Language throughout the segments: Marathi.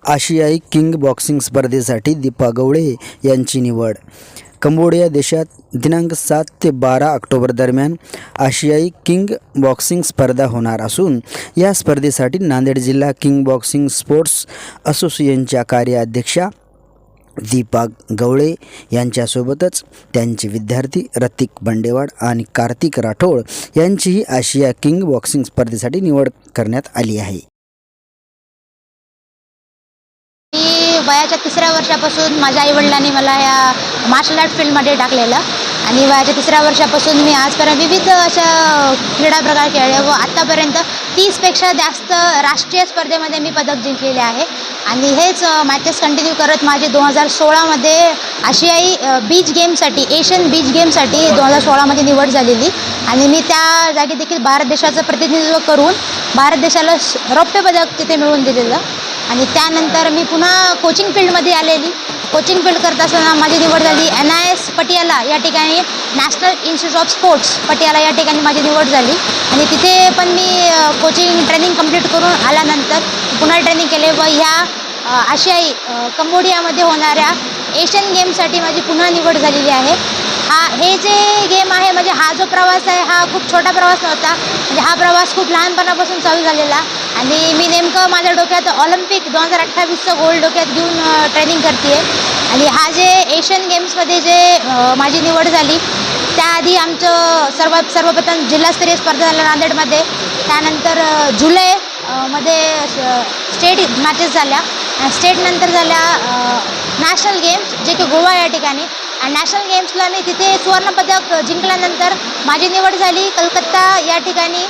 आशियाई किंग बॉक्सिंग स्पर्धेसाठी दीपा गवळे यांची निवड। कंबोडिया देशात दिनांक 7 ते 12 ऑक्टोबर दरम्यान आशियाई किंग बॉक्सिंग स्पर्धा होणार असून या स्पर्धेसाठी नांदेड जिल्हा किंग बॉक्सिंग स्पोर्ट्स असोसिएशनच्या कार्याध्यक्षा दीपा गवळे यांच्यासोबतच त्यांचे विद्यार्थी रतिक बंडेवाड आणि कार्तिक राठोड यांचीही आशिया किंग बॉक्सिंग स्पर्धेसाठी निवड करण्यात आली आहे। वयाच्या 3ऱ्या वर्षापासून माझ्या आईवडिलांनी मला या मार्शल आर्ट फील्डमध्ये टाकलेलं आणि वयाच्या 3ऱ्या वर्षापासून मी आजपर्यंत विविध अशा क्रीडा प्रकार खेळले व आत्तापर्यंत 30पेक्षा जास्त राष्ट्रीय स्पर्धेमध्ये मी पदक जिंकलेले आहे आणि हेच मॅचेस कंटिन्यू करत माझे 2016मध्ये आशियाई बीच गेमसाठी एशियन बीच गेमसाठी 2016मध्ये निवड झालेली आणि मी त्या जागी देखील भारत देशाचं प्रतिनिधित्व करून भारत देशाला रौप्य पदक तिथे मिळवून दिलेलं आणि त्यानंतर मी पुन्हा कोचिंग फील्डमध्ये आलेली। कोचिंग फील्ड करत असताना माझी निवड झाली NIS पटियाला या ठिकाणी national institute of sports Patiala या ठिकाणी माझी निवड झाली आणि तिथे पण मी कोचिंग ट्रेनिंग कंप्लीट करून आल्यानंतर पुन्हा ट्रेनिंग केले व ह्या आशियाई कंबोडियामध्ये होणाऱ्या एशियन गेमसाठी माझी पुन्हा निवड झालेली आहे। हे जे गेम आहे म्हणजे हा जो प्रवास आहे हा खूप छोटा प्रवास नव्हता, म्हणजे हा प्रवास खूप लहानपणापासून चालू झालेला आणि मी नेमकं माझ्या डोक्यात ऑलिम्पिक 2028चं गोल्ड डोक्यात घेऊन ट्रेनिंग करते आहे आणि हा जे एशियन गेम्समध्ये जे माझी निवड झाली त्याआधी आमचं सर्वप्रथम जिल्हास्तरीय स्पर्धा झाल्या नांदेडमध्ये, त्यानंतर जुलै मध्ये स्टेट मॅचेस झाल्या, स्टेट नंतर झाल्या नॅशनल गेम्स जे की गोवा या ठिकाणी आणि नॅशनल गेम्सला मी तिथे सुवर्णपदक जिंकल्यानंतर माझी निवड झाली कलकत्ता या ठिकाणी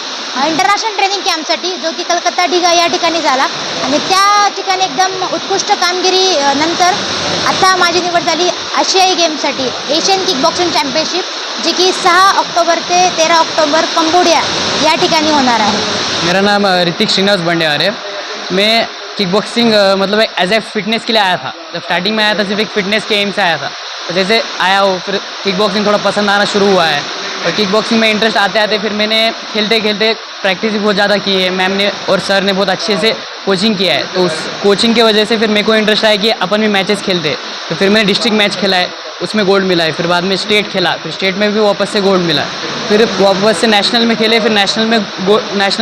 इंटरनॅशनल ट्रेनिंग कॅम्पसाठी जो की कलकत्ता ढिगा या ठिकाणी झाला आणि त्या ठिकाणी एकदम उत्कृष्ट कामगिरी नंतर आता माझी निवड झाली आशियाई गेमसाठी एशियन किक बॉक्सिंग चॅम्पियनशिप जी की 6 ऑक्टोबर ते 13 ऑक्टोबर कंबोडिया या ठिकानी होणार है। मेरा नाम ऋतिक श्रीनिवास बंडेवार है। मैं किक बॉक्सिंग मतलब एक एज ए फिटनेस के लिए आया था। जब स्टार्टिंग में आया था सिर्फ एक फिटनेस के एम से आया था, तो जैसे आया हो फिर किक बॉक्सिंग थोड़ा पसंद आना शुरू हुआ है और किक बॉक्सिंग में इंटरेस्ट आते आते फिर मैंने खेलते खेलते प्रैक्टिस भी बहुत ज़्यादा की है। मैम ने और सर ने बहुत अच्छे से कोचिंग किया है, तो उस कोचिंग की वजह से फिर मेरे को इंटरेस्ट आया कि अपन भी मैचेस खेलते। तो फिर मैंने डिस्ट्रिक्ट मैच खेला है, उसमें गोल्ड मिला है, फिर बाद में स्टेट खेला, फिर स्टेट में भी वापस से गोल्ड मिला है, फिर वापस से नेशनल में खेले, फिर नेशनल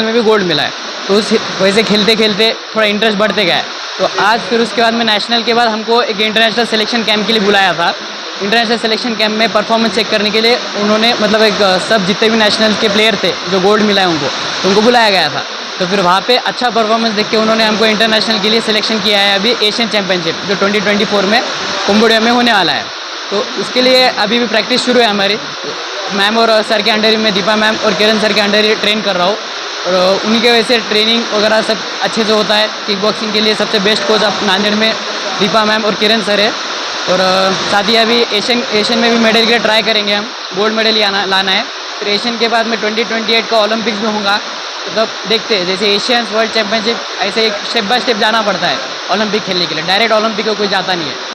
में भी गोल्ड मिला है। तो उस वैसे खेलते खेलते थोड़ा इंटरेस्ट बढ़ते गया। तो आज फिर उसके बाद में नेशनल के बाद हमको एक इंटरनेशनल सिलेक्शन कैंप के लिए बुलाया था। इंटरनेशनल सिलेक्शन कैंप में परफॉर्मेंस चेक करने के लिए उन्होंने मतलब एक सब जितने भी नेशनल के प्लेयर थे जो गोल्ड मिला है उनको बुलाया गया था। तो फिर वहाँ पे अच्छा परफॉर्मेंस देख के उन्होंने हमको इंटरनेशनल के लिए सिलेक्शन किया है अभी एशियन चैम्पियनशिप जो 2024 में कंबोडिया में होने वाला है। तो उसके लिए अभी भी प्रैक्टिस शुरू है हमारी। मैम और सर के अंडर ही मैं दीपा मैम और किरण सर के अंडर ही ट्रेन कर रहा हूँ और उन्हीं के वजह से ट्रेनिंग वगैरह सब अच्छे से होता है। किक बॉक्सिंग के लिए सबसे बेस्ट कोच आप नांदेड़ में दीपा मैम और किरण सर है और साथ ही अभी एशियन में भी मेडल के लिए ट्राई करेंगे हम, गोल्ड मेडल ही लाना है। फिर एशियन के बाद में 2028 का ओलंपिक्स में होगा, तो तब देखते हैं जैसे एशियंस वर्ल्ड चैम्पियनशिप ऐसे एक स्टेप बाय स्टेप जाना पड़ता है ओलंपिक खेलने के लिए, डायरेक्ट ओलंपिक को कोई जाता नहीं है।